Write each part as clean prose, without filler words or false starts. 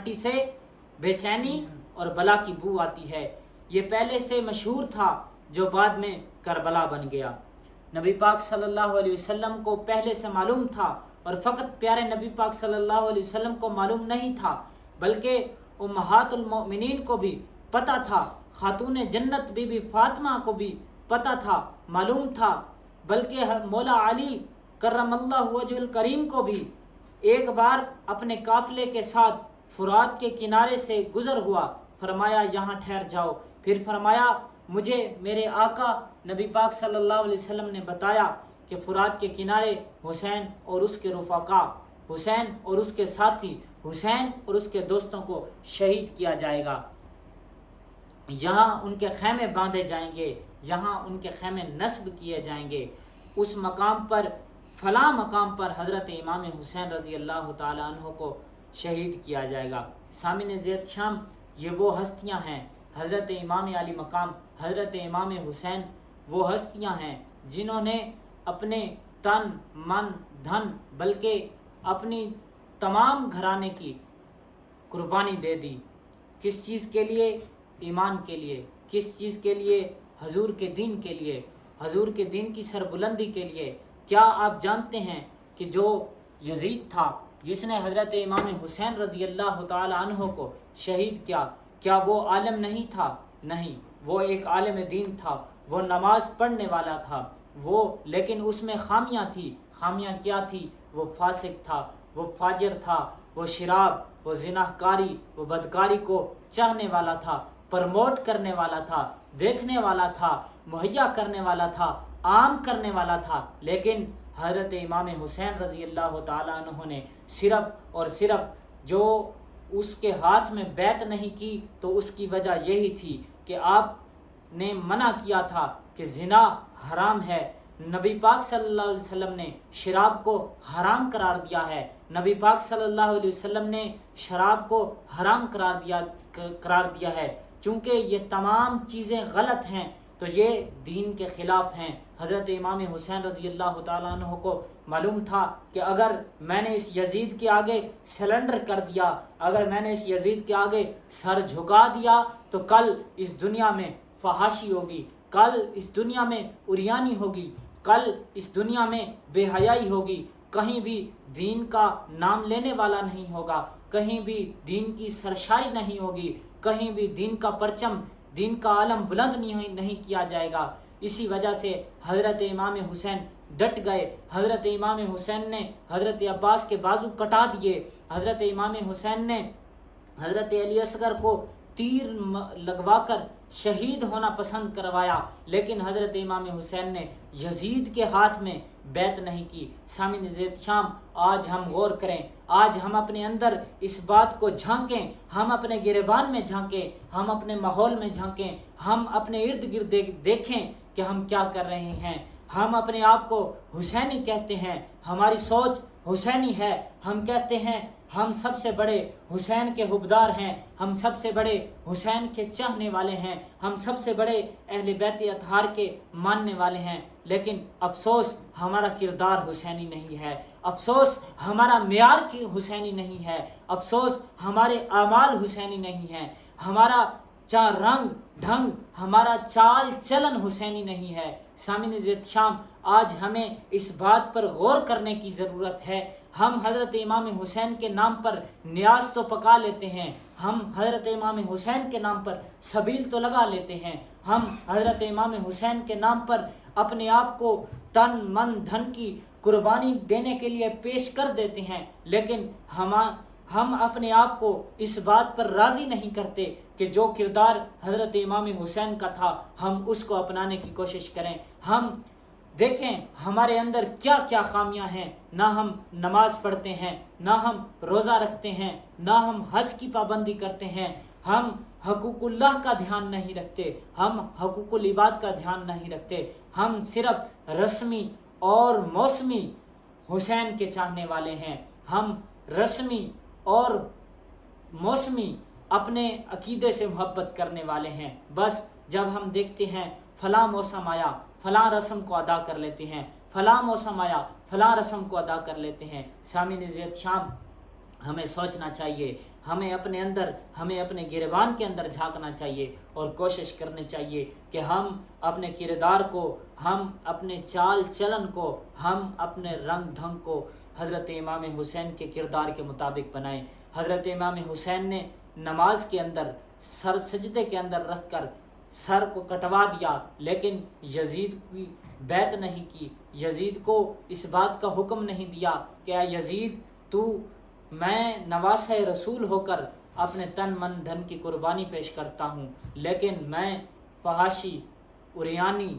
مٹی سے بے چینی اور بلا کی بو آتی ہے۔ یہ پہلے سے مشہور تھا جو بعد میں کربلا بن گیا۔ نبی پاک صلی اللہ علیہ وسلم کو پہلے سے معلوم تھا، اور فقط پیارے نبی پاک صلی اللہ علیہ وسلم کو معلوم نہیں تھا بلکہ امہات المؤمنین کو بھی پتہ تھا، خاتون جنت بی بی فاطمہ کو بھی پتہ تھا، معلوم تھا، بلکہ مولا علی کرم اللہ وجہ الکریم کو بھی ایک بار اپنے قافلے کے ساتھ فرات کے کنارے سے گزر ہوا، فرمایا یہاں ٹھہر جاؤ، پھر فرمایا مجھے میرے آقا نبی پاک صلی اللہ علیہ وسلم نے بتایا کہ فرات کے کنارے حسین اور اس کے رفقا، حسین اور اس کے ساتھی، حسین اور اس کے دوستوں کو شہید کیا جائے گا، یہاں ان کے خیمے باندھے جائیں گے، یہاں ان کے خیمے نصب کیے جائیں گے، اس مقام پر فلاں مقام پر حضرت امام حسین رضی اللہ تعالیٰ عنہ کو شہید کیا جائے گا۔ سامعین زید شام، یہ وہ ہستیاں ہیں، حضرت امام علی مقام، حضرت امام حسین وہ ہستیاں ہیں جنہوں نے اپنے تن من دھن بلکہ اپنی تمام گھرانے کی قربانی دے دی۔ کس چیز کے لیے؟ ایمان کے لیے۔ کس چیز کے لیے؟ حضور کے دین کے لیے، حضور کے دین کی سربلندی کے لیے۔ کیا آپ جانتے ہیں کہ جو یزید تھا جس نے حضرت امام حسین رضی اللہ تعالی عنہ کو شہید کیا وہ عالم نہیں تھا؟ نہیں، وہ ایک عالم دین تھا، وہ نماز پڑھنے والا تھا، لیکن اس میں خامیاں تھی۔ خامیاں کیا تھی؟ وہ فاسق تھا، وہ فاجر تھا، وہ شراب، وہ زناکاری، وہ بدکاری کو چاہنے والا تھا، پرموٹ کرنے والا تھا، دیکھنے والا تھا، مہیا کرنے والا تھا، عام کرنے والا تھا۔ لیکن حضرت امام حسین رضی اللہ تعالیٰ عنہ نے صرف اور صرف جو اس کے ہاتھ میں بیعت نہیں کی تو اس کی وجہ یہی تھی کہ آپ نے منع کیا تھا کہ زنا حرام ہے۔ نبی پاک صلی اللہ علیہ وسلم نے شراب کو حرام قرار دیا ہے، نبی پاک صلی اللہ علیہ وسلم نے شراب کو حرام قرار دیا ہے۔ چونکہ یہ تمام چیزیں غلط ہیں تو یہ دین کے خلاف ہیں۔ حضرت امام حسین رضی اللہ تعالیٰ عنہ کو معلوم تھا کہ اگر میں نے اس یزید کے آگے سلنڈر کر دیا، اگر میں نے اس یزید کے آگے سر جھکا دیا تو کل اس دنیا میں فحاشی ہوگی، کل اس دنیا میں عریانی ہوگی، کل اس دنیا میں بے حیائی ہوگی، کہیں بھی دین کا نام لینے والا نہیں ہوگا، کہیں بھی دین کی سرشاری نہیں ہوگی، کہیں بھی دین کا پرچم، دین کا علم بلند نہیں کیا جائے گا۔ اسی وجہ سے حضرت امام حسین ڈٹ گئے۔ حضرت امام حسین نے حضرت عباس کے بازو کٹا دیے، حضرت امام حسین نے حضرت علی اصغر کو تیر لگوا کر شہید ہونا پسند کروایا، لیکن حضرت امام حسین نے یزید کے ہاتھ میں بیعت نہیں کی۔ سامعین زید شام، آج ہم غور کریں، آج ہم اپنے اندر اس بات کو جھانکیں، ہم اپنے گریبان میں جھانکیں، ہم اپنے ماحول میں جھانکیں، ہم اپنے ارد گرد دیکھیں کہ ہم کیا کر رہے ہیں۔ ہم اپنے آپ کو حسینی کہتے ہیں، ہماری سوچ حسینی ہے، ہم کہتے ہیں ہم سب سے بڑے حسین کے حبدار ہیں، ہم سب سے بڑے حسین کے چاہنے والے ہیں، ہم سب سے بڑے اہل بیت اطہار کے ماننے والے ہیں، لیکن افسوس ہمارا کردار حسینی نہیں ہے، افسوس ہمارا معیار کی حسینی نہیں ہے، افسوس ہمارے اعمال حسینی نہیں ہیں، ہمارا رنگ ڈھنگ، ہمارا چال چلن حسینی نہیں ہے۔ سامعین زید شام، آج ہمیں اس بات پر غور کرنے کی ضرورت ہے۔ ہم حضرت امام حسین کے نام پر نیاز تو پکا لیتے ہیں، ہم حضرت امام حسین کے نام پر سبیل تو لگا لیتے ہیں، ہم حضرت امام حسین کے نام پر اپنے آپ کو تن من دھن کی قربانی دینے کے لیے پیش کر دیتے ہیں، لیکن ہم اپنے آپ کو اس بات پر راضی نہیں کرتے کہ جو کردار حضرت امام حسین کا تھا ہم اس کو اپنانے کی کوشش کریں۔ ہم دیکھیں ہمارے اندر کیا کیا خامیاں ہیں، نہ ہم نماز پڑھتے ہیں، نہ ہم روزہ رکھتے ہیں، نہ ہم حج کی پابندی کرتے ہیں، ہم حقوق اللہ کا دھیان نہیں رکھتے، ہم حقوق العباد کا دھیان نہیں رکھتے، ہم صرف رسمی اور موسمی حسین کے چاہنے والے ہیں، ہم رسمی اور موسمی اپنے عقیدے سے محبت کرنے والے ہیں۔ بس جب ہم دیکھتے ہیں فلاں موسم آیا فلاں رسم کو ادا کر لیتے ہیں، فلاں موسم آیا فلاں رسم کو ادا کر لیتے ہیں۔ سامعین زید شام، ہمیں سوچنا چاہیے، ہمیں اپنے اندر، ہمیں اپنے گریبان کے اندر جھانکنا چاہیے اور کوشش کرنی چاہیے کہ ہم اپنے کردار کو، ہم اپنے چال چلن کو، ہم اپنے رنگ ڈھنگ کو حضرت امام حسین کے کردار کے مطابق بنائیں۔ حضرت امام حسین نے نماز کے اندر سر سجدے کے اندر رکھ کر سر کو کٹوا دیا، لیکن یزید کی بیعت نہیں کی، یزید کو اس بات کا حکم نہیں دیا کہ اے یزید تو، میں نواسہ رسول ہو کر اپنے تن من دھن کی قربانی پیش کرتا ہوں، لیکن میں فحاشی، عریانی،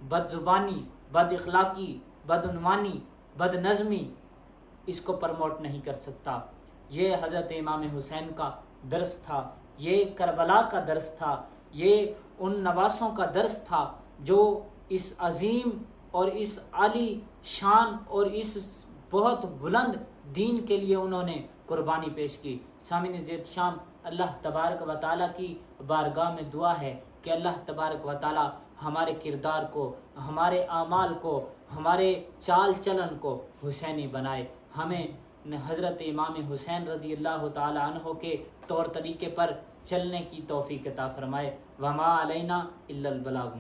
بد زبانی، بد اخلاقی، بدعنوانی، بد نظمی اس کو پرموٹ نہیں کر سکتا۔ یہ حضرت امام حسین کا درس تھا، یہ کربلا کا درس تھا، یہ ان نواسوں کا درس تھا جو اس عظیم اور اس عالی شان اور اس بہت بلند دین کے لیے انہوں نے قربانی پیش کی۔ سامعین زید شام، اللہ تبارک و تعالیٰ کی بارگاہ میں دعا ہے کہ اللہ تبارک و تعالیٰ ہمارے کردار کو، ہمارے اعمال کو، ہمارے چال چلن کو حسینی بنائے، ہمیں حضرت امام حسین رضی اللہ تعالی عنہ کے طور طریقے پر چلنے کی توفیق عطا فرمائے۔ وما علینا الا البلاغ۔